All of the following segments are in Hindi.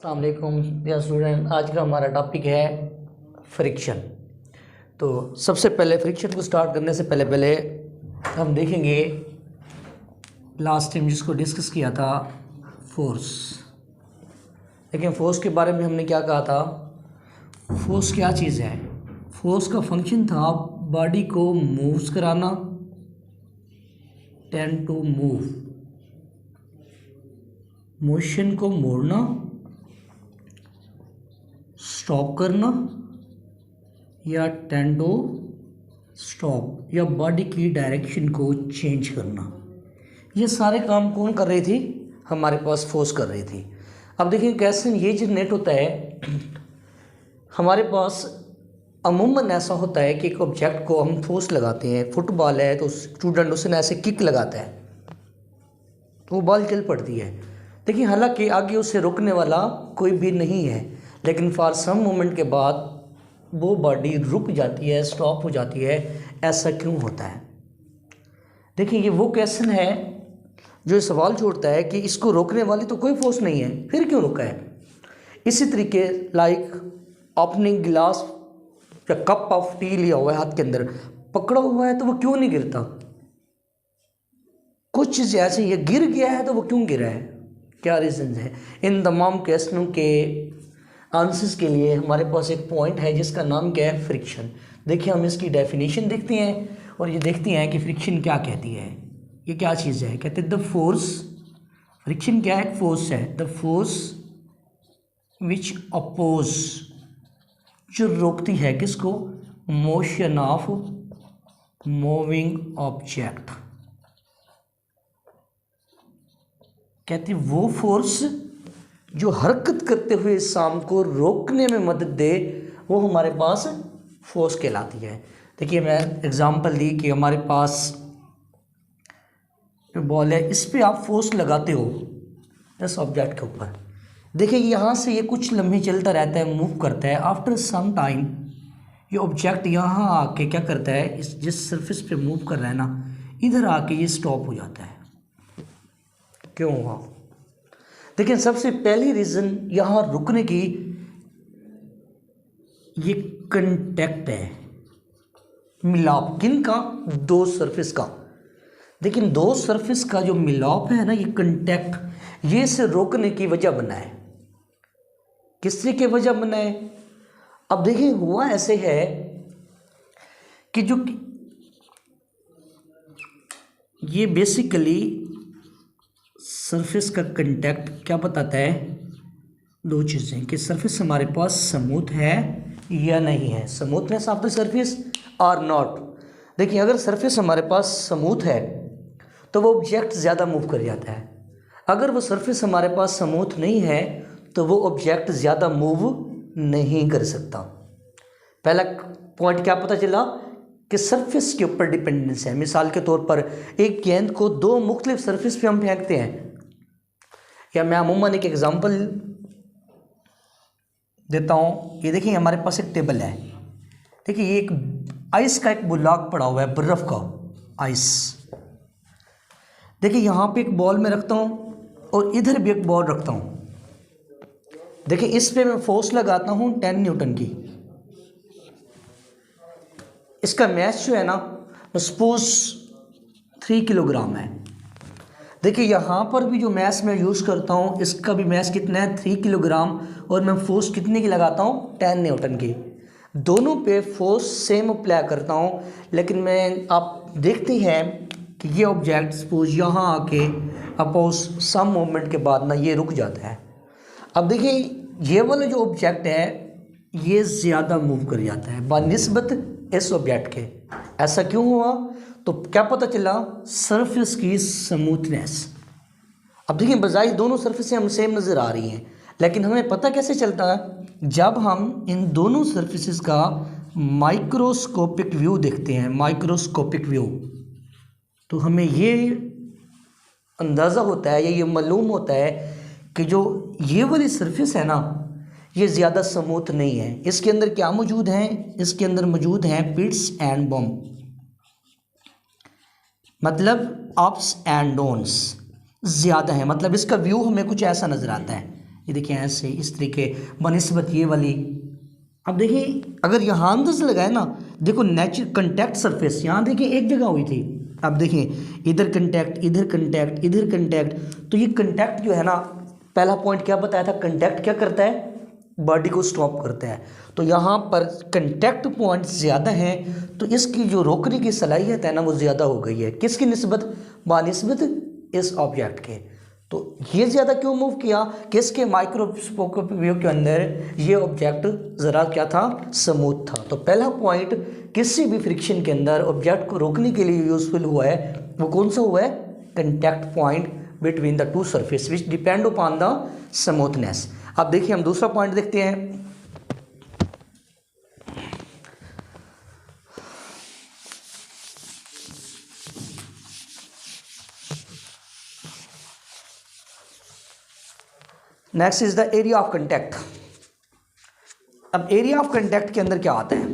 अस्सलाम वालेकुम डियर स्टूडेंट। आज का हमारा टॉपिक है फ्रिक्शन। तो सबसे पहले फ्रिक्शन को स्टार्ट करने से पहले हम देखेंगे लास्ट टाइम जिसको डिस्कस किया था फोर्स। लेकिन फोर्स के बारे में हमने क्या कहा था, फोर्स क्या चीज़ है। फोर्स का फंक्शन था बॉडी को मूव्स कराना, टेंड टू मूव, मोशन को मोड़ना, स्टॉप करना या टेंड टू स्टॉप, या बॉडी की डायरेक्शन को चेंज करना। ये सारे काम कौन कर रही थी, हमारे पास फोर्स कर रही थी। अब देखिए कैसे ये जनरेट होता है। हमारे पास अमूमन ऐसा होता है कि एक ऑब्जेक्ट को हम फोर्स लगाते हैं। फुटबॉल है तो स्टूडेंट उसे ऐसे किक लगाता है तो वो बॉल चल पड़ती है। देखिए हालांकि आगे उसे रोकने वाला कोई भी नहीं है, लेकिन फॉर सम मोमेंट के बाद वो बॉडी रुक जाती है, स्टॉप हो जाती है। ऐसा क्यों होता है? देखिए ये वो क्वेश्चन है जो सवाल छोड़ता है कि इसको रोकने वाली तो कोई फोर्स नहीं है, फिर क्यों रुका है। इसी तरीके लाइक ओपनिंग गिलास या कप ऑफ टी लिया हुआ है हाथ के अंदर, पकड़ा हुआ है तो वो क्यों नहीं गिरता। कुछ चीज़ ऐसे ये गिर गया है तो वो क्यों गिरा है, क्या रीज़न है। इन तमाम क्वेश्चनों के आंसर्स के लिए हमारे पास एक पॉइंट है जिसका नाम क्या है, फ्रिक्शन। देखिए हम इसकी डेफिनेशन देखते हैं और ये देखते हैं कि फ्रिक्शन क्या कहती है। ये क्या चीज़ है, कहते हैं द फोर्स। फ्रिक्शन क्या है, फोर्स है। द फोर्स विच अपोज, जो रोकती है किसको, मोशन ऑफ मूविंग ऑब्जेक्ट। कहते हैं वो फोर्स जो हरकत करते हुए साम को रोकने में मदद दे, वो हमारे पास फोर्स कहलाती है। देखिए मैं एग्जांपल दी कि हमारे पास जो बॉल है इस पे आप फोर्स लगाते हो इस ऑब्जेक्ट के ऊपर। देखिए यहाँ से ये कुछ लम्हे चलता रहता है, मूव करता है। आफ्टर सम टाइम ये ऑब्जेक्ट यहाँ आके क्या करता है, इस जिस सरफेस पे मूव कर रहा है ना, इधर आके ये स्टॉप हो जाता है। क्यों हुआ? देखिए सबसे पहली रीज़न यहाँ रुकने की, ये कंटेक्ट है, मिलाप। किन का, दो सरफेस का। लेकिन दो सरफेस का जो मिलाप है ना, ये कंटेक्ट, ये से रोकने की वजह बना है। किससे की वजह बना है? अब देखिए हुआ ऐसे है कि जो ये बेसिकली सरफेस का कंटेक्ट क्या बताता है, दो चीज़ें, कि सरफेस हमारे पास स्मूथ है या नहीं है। स्मूथनेस ऑफ द सरफेस और नॉट। देखिए अगर सरफेस हमारे पास स्मूथ है तो वो ऑब्जेक्ट ज़्यादा मूव कर जाता है। अगर वो सरफेस हमारे पास स्मूथ नहीं है तो वो ऑब्जेक्ट ज़्यादा मूव नहीं कर सकता। पहला पॉइंट क्या पता चला कि सरफेस के ऊपर डिपेंडेंस है। मिसाल के तौर पर एक गेंद को दो मुख्तलिफ सरफेस पे हम फेंकते हैं, या मैं अमूमन एक एग्जांपल देता हूँ। ये देखिए हमारे पास एक टेबल है। देखिए ये एक आइस का एक ब्लॉक पड़ा हुआ है, बर्फ़ का आइस। देखिए यहाँ पे एक बॉल में रखता हूँ और इधर भी एक बॉल रखता हूँ। देखिए इस पे मैं फोर्स लगाता हूँ 10 न्यूटन की। इसका मैस जो है ना, सपोज 3 किलोग्राम है। देखिए यहाँ पर भी जो मैस मैं यूज़ करता हूँ, इसका भी मैस कितना है, 3 किलोग्राम, और मैं फोर्स कितने की लगाता हूँ, 10 न्यूटन की। दोनों पे फोर्स सेम अप्लाई करता हूँ। लेकिन मैं आप देखते हैं कि ये ऑब्जेक्ट सपोज यहाँ आके अपोज सम मोमेंट के बाद ना ये रुक जाता है। अब देखिए ये वाला जो ऑब्जेक्ट है ये ज़्यादा मूव कर जाता है बनिस्बत इस ऑब्जेक्ट के। ऐसा क्यों हुआ? तो क्या पता चला, सरफेस की स्मूथनेस। अब देखिए बजाय दोनों सरफेस हम सेम नज़र आ रही हैं, लेकिन हमें पता कैसे चलता है, जब हम इन दोनों सरफेसेस का माइक्रोस्कोपिक व्यू देखते हैं, माइक्रोस्कोपिक व्यू, तो हमें ये अंदाज़ा होता है या ये मालूम होता है कि जो ये वाली सरफेस है ना, ये ज़्यादा स्मूथ नहीं है। इसके अंदर क्या मौजूद हैं, इसके अंदर मौजूद हैं पिट्स एंड बम्प, मतलब अप्स एंड डाउन्स ज़्यादा है। मतलब इसका व्यू हमें कुछ ऐसा नज़र आता है। ये देखिए ऐसे इस तरीके बनिस्बत ये वाली। अब देखिए अगर यहाँ अंदाज़ लगाए ना, देखो नेचुरल कंटैक्ट सरफेस यहाँ देखिए एक जगह हुई थी, अब देखिए इधर कंटैक्ट इधर कंटैक्ट इधर कंटैक्ट, तो ये कंटैक्ट जो है ना, पहला पॉइंट क्या बताया था, कंटैक्ट क्या करता है, बॉडी को स्टॉप करता है। तो यहाँ पर कंटैक्ट पॉइंट ज़्यादा हैं तो इसकी जो रोकने की सलाहियत है ना वो ज़्यादा हो गई है, किसकी निस्बत, बानिस्बत इस ऑब्जेक्ट के। तो ये ज़्यादा क्यों मूव किया, किसके माइक्रोस्कोपिक व्यू के अंदर ये ऑब्जेक्ट ज़रा क्या था, स्मूथ था। तो पहला पॉइंट किसी भी फ्रिक्शन के अंदर ऑब्जेक्ट को रोकने के लिए यूजफुल हुआ है, वो कौन सा हुआ है, contact point between the two surface which depend upon the smoothness. अब देखिए हम दूसरा पॉइंट देखते हैं। Next is the area of contact. अब एरिया ऑफ कंटैक्ट के अंदर क्या आता है,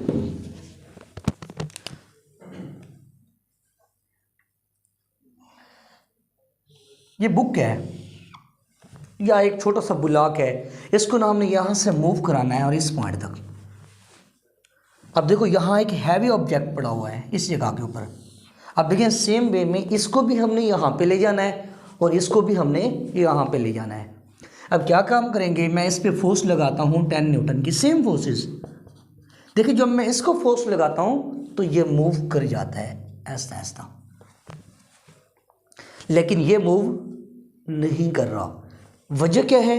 ये बुक है या एक छोटा सा ब्लॉक है, इसको ना हमने यहां से मूव कराना है और इस पॉइंट तक। अब देखो यहाँ एक हैवी ऑब्जेक्ट पड़ा हुआ है इस जगह के ऊपर। अब देखिए सेम वे में इसको भी हमने यहाँ पे ले जाना है और इसको भी हमने यहाँ पे ले जाना है। अब क्या काम करेंगे, मैं इस पे फोर्स लगाता हूँ 10 न्यूटन की, सेम फोर्सेस। देखिए जब मैं इसको फोर्स लगाता हूँ तो ये मूव कर जाता है ऐसा ऐसा, लेकिन ये मूव नहीं कर रहा। वजह क्या है,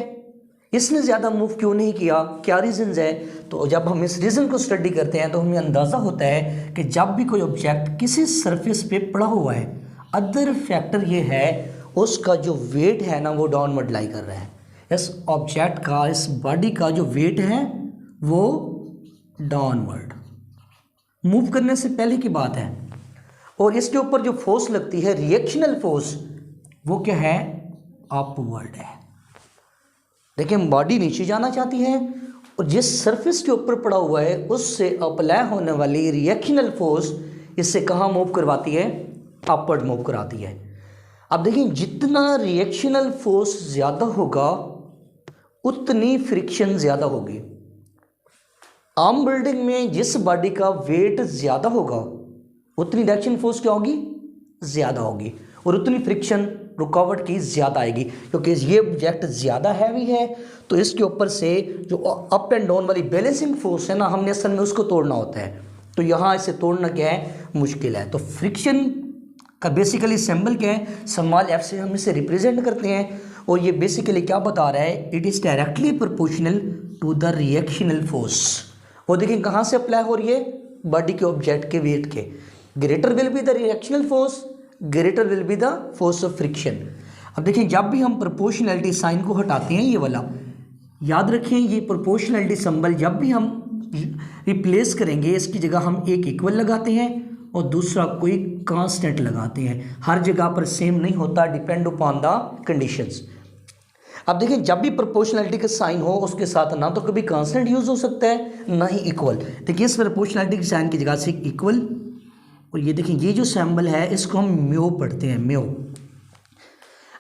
इसने ज़्यादा मूव क्यों नहीं किया, क्या रीज़न्स है। तो जब हम इस रीज़न को स्टडी करते हैं तो हमें अंदाज़ा होता है कि जब भी कोई ऑब्जेक्ट किसी सरफेस पे पड़ा हुआ है, अदर फैक्टर ये है उसका जो वेट है ना वो डाउनवर्ड लाई कर रहा है। इस ऑब्जेक्ट का, इस बॉडी का जो वेट है वो डाउनवर्ड मूव करने से पहले की बात है। और इसके ऊपर जो फोर्स लगती है, रिएक्शनल फोर्स, वो क्या है, अपवर्ड है। देखिए बॉडी नीचे जाना चाहती है और जिस सरफेस के ऊपर पड़ा हुआ है उससे अप्लाई होने वाली रिएक्शनल फोर्स इससे कहाँ मूव करवाती है, अपवर्ड मूव कराती है। अब देखिए जितना रिएक्शनल फोर्स ज़्यादा होगा उतनी फ्रिक्शन ज़्यादा होगी। आर्म बिल्डिंग में जिस बॉडी का वेट ज़्यादा होगा उतनी रिएक्शन फोर्स क्या होगी, ज़्यादा होगी, और उतनी फ्रिक्शन रुकावट की ज़्यादा आएगी। क्योंकि ये ऑब्जेक्ट ज़्यादा हैवी है तो इसके ऊपर से जो अप एंड डाउन वाली बैलेंसिंग फोर्स है ना, हमने असल में उसको तोड़ना होता है। तो यहाँ इसे तोड़ना क्या है, मुश्किल है। तो फ्रिक्शन का बेसिकली सिंबल क्या है, स्मॉल एफ से हम इसे रिप्रेजेंट करते हैं और ये बेसिकली क्या बता रहा है, it is directly proportional to the reactional force. वो देखिए कहाँ से अप्लाई हो रही है, बॉडी के ऑब्जेक्ट के वेट के। Greater will be the reactional force, greater will be the force of friction. अब देखिए जब भी हम प्रोपोर्शनलिटी साइन को हटाते हैं, ये वाला याद रखें, ये प्रोपोर्शनलिटी सिंबल जब भी हम रिप्लेस करेंगे इसकी जगह हम एक इक्वल लगाते हैं और दूसरा कोई कांस्टेंट लगाते हैं। हर जगह पर सेम नहीं होता, डिपेंड अपॉन द कंडीशंस। अब देखिए जब भी प्रोपोर्शनलिटी का साइन हो उसके साथ ना तो कभी कांस्टेंट यूज हो सकता है ना ही इक्वल। देखिए इस प्रोपोर्शनलिटी के साइन की जगह से इक्वल, और ये देखिए ये जो सिंबल है इसको हम म्यू पढ़ते हैं, म्यू।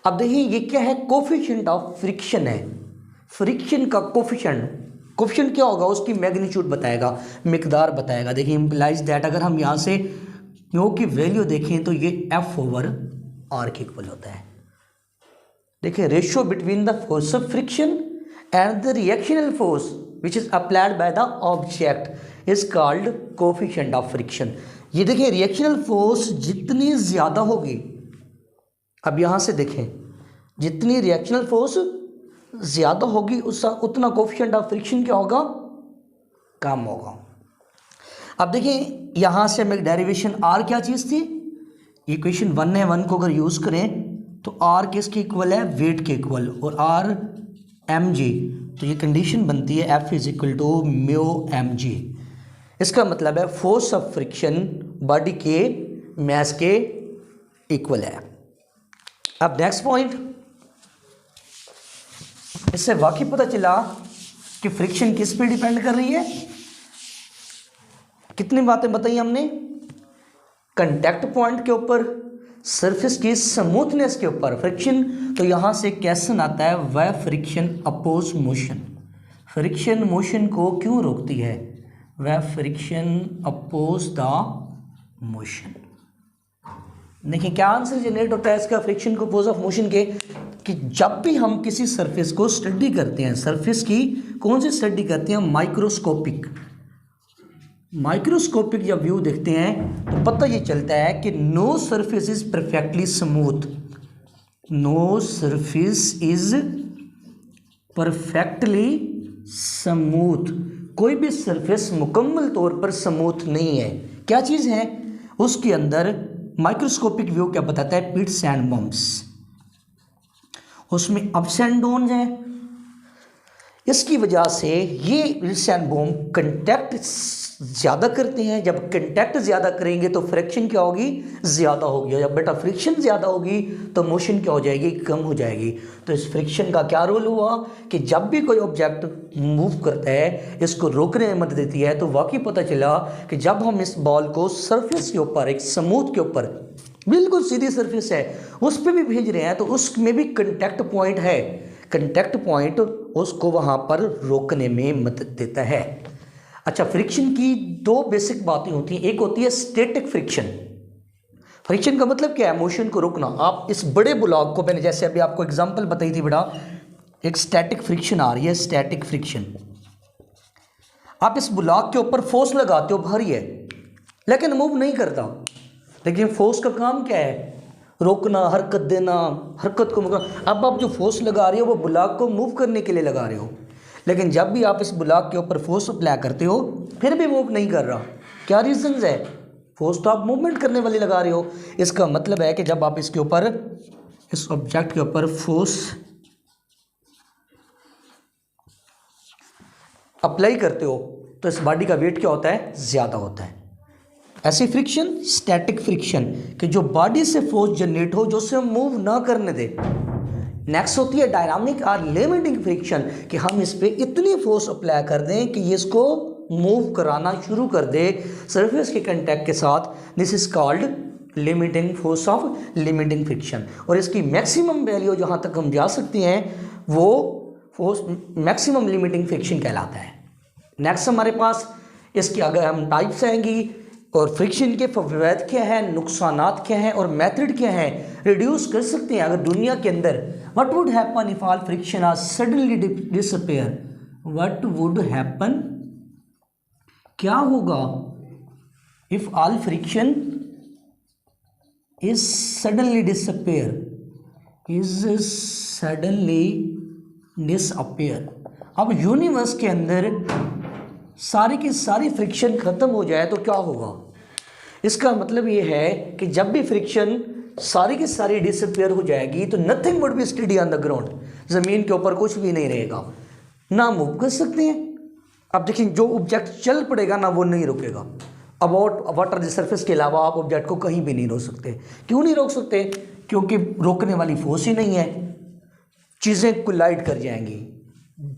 अब देखिए ये क्या है, कोफिशिएंट ऑफ फ्रिक्शन है, फ्रिक्शन का कोफिशिएंट। कोफिशिएंट क्या होगा, उसकी मैग्नीट्यूड बताएगा, मिकदार बताएगा। देखिए इम्प्लाइज दैट अगर हम यहाँ से म्यू की वैल्यू देखें तो ये एफ ओवर आर के इक्वल होता है। देखिए ratio between the force of friction and the reactional force which is applied by the object is called coefficient of friction. ये देखिए रिएक्शनल फोर्स जितनी ज़्यादा होगी, अब यहाँ से देखें, जितनी रिएक्शनल फोर्स ज़्यादा होगी उसका उतना कोफिशिएंट ऑफ फ्रिक्शन क्या होगा, कम होगा। अब देखिए यहाँ से हमें डेरिवेशन आर क्या चीज़ थी, इक्वेशन 1 है, 1 को अगर यूज़ करें तो आर किसके इक्वल है, वेट के इक्वल, और आर एम जी, तो ये कंडीशन बनती है F is equal to mu m g. इसका मतलब है फोर्स ऑफ फ्रिक्शन बॉडी के मास के इक्वल है। अब नेक्स्ट पॉइंट, इससे वाकई पता चला कि फ्रिक्शन किस पे डिपेंड कर रही है। कितनी बातें बताई हमने, कांटेक्ट पॉइंट के ऊपर, सरफेस की स्मूथनेस के ऊपर फ्रिक्शन, तो यहाँ से क्वेश्चन आता है वह friction oppose motion, friction motion को क्यों रोकती है, वह फ्रिक्शन अपोज द मोशन। देखिए क्या आंसर जनरेट होता है इसका फ्रिक्शन को अपोज ऑफ मोशन के, कि जब भी हम किसी सरफेस को स्टडी करते हैं, सरफेस की कौन सी स्टडी करते हैं, माइक्रोस्कोपिक जब व्यू देखते हैं तो पता ये चलता है कि no surface is perfectly smooth, no surface is perfectly smooth, कोई भी सरफेस मुकम्मल तौर पर स्मूथ नहीं है। क्या चीज़ है उसके अंदर, माइक्रोस्कोपिक व्यू क्या बताता है, पिट्स एंड बम्प्स, उसमें अप्स एंड डाउन हैं। इसकी वजह से ये पिट्स एंड बम्प कंटैक्ट ज़्यादा करते हैं, जब कंटैक्ट ज़्यादा करेंगे तो फ्रिक्शन क्या होगी, ज़्यादा होगी, जब बेटा फ्रिक्शन ज़्यादा होगी तो मोशन क्या हो जाएगी, कम हो जाएगी। तो इस फ्रिक्शन का क्या रोल हुआ कि जब भी कोई ऑब्जेक्ट मूव करता है इसको रोकने में मदद देती है। तो वाकई पता चला कि जब हम इस बॉल को सरफेस के ऊपर, एक स्मूथ के ऊपर, बिल्कुल सीधी सरफेस है उस पर भी भेज रहे हैं तो उसमें भी कंटैक्ट पॉइंट है, कंटैक्ट पॉइंट उसको वहाँ पर रोकने में मदद देता है। अच्छा, फ्रिक्शन की दो बेसिक बातें होती हैं, एक होती है स्टैटिक फ्रिक्शन। फ्रिक्शन का मतलब क्या है, मोशन को रोकना। आप इस बड़े ब्लॉक को, मैंने जैसे अभी आपको एग्जांपल बताई थी बेटा, एक स्टैटिक फ्रिक्शन आ रही है, स्टैटिक फ्रिक्शन। आप इस ब्लॉक के ऊपर फोर्स लगाते हो, भारी है लेकिन मूव नहीं करता, लेकिन फोर्स का काम क्या है, रोकना, हरकत देना, हरकत को मुकम्मल। अब आप जो फोर्स लगा रहे हो वो ब्लॉक को मूव करने के लिए लगा रहे हो, लेकिन जब भी आप इस ब्लॉक के ऊपर फोर्स अप्लाई करते हो फिर भी मूव नहीं कर रहा। क्या रीजंस है, फोर्स तो आप मूवमेंट करने वाली लगा रहे हो। इसका मतलब है कि जब आप इसके ऊपर, इस ऑब्जेक्ट के ऊपर फोर्स अप्लाई करते हो तो इस बॉडी का वेट क्या होता है, ज़्यादा होता है। ऐसी फ्रिक्शन स्टैटिक फ्रिक्शन, कि जो बॉडी से फोर्स जनरेट हो जो उसे मूव ना करने दे। नेक्स्ट होती है डायनामिक और लिमिटिंग फ्रिक्शन, कि हम इस पर इतनी फोर्स अप्लाई कर दें कि ये इसको मूव कराना शुरू कर दे सरफेस के कंटैक्ट के साथ। This is called limiting force of limiting friction. और इसकी मैक्सिमम वैल्यू जहाँ तक हम जा सकते हैं वो फोर्स मैक्सिमम लिमिटिंग फ्रिक्शन कहलाता है। नेक्स्ट हमारे पास इसकी अगर हम टाइप्स आएंगी और फ्रिक्शन के फवायद क्या है, नुकसानात क्या हैं और मेथड क्या है, रिड्यूस कर सकते हैं। अगर दुनिया के अंदर what would happen if all friction are suddenly disappear, what would happen, क्या होगा if all friction is suddenly disappear, अब यूनिवर्स के अंदर सारी की सारी फ्रिक्शन ख़त्म हो जाए तो क्या होगा। इसका मतलब ये है कि जब भी फ्रिक्शन सारी की सारी डिसअपीयर हो जाएगी तो nothing would be study on the ground, ज़मीन के ऊपर कुछ भी नहीं रहेगा, ना मूव कर सकते हैं। अब देखिए जो ऑब्जेक्ट चल पड़ेगा ना वो नहीं रुकेगा। अबाउट वाटर द सरफेस के अलावा आप ऑब्जेक्ट को कहीं भी नहीं रोक सकते। क्यों नहीं रोक सकते, क्योंकि रोकने वाली फोर्स ही नहीं है, चीज़ें कोलाइड कर जाएंगी,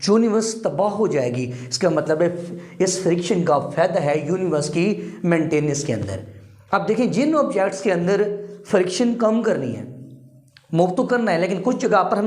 यूनिवर्स तबाह हो जाएगी। इसका मतलब है इस फ्रिक्शन का फायदा है यूनिवर्स की मेंटेनेंस के अंदर। अब देखिए जिन ऑब्जेक्ट्स के अंदर फ्रिक्शन कम करनी है, मूव तो करना है, लेकिन कुछ जगह पर हमें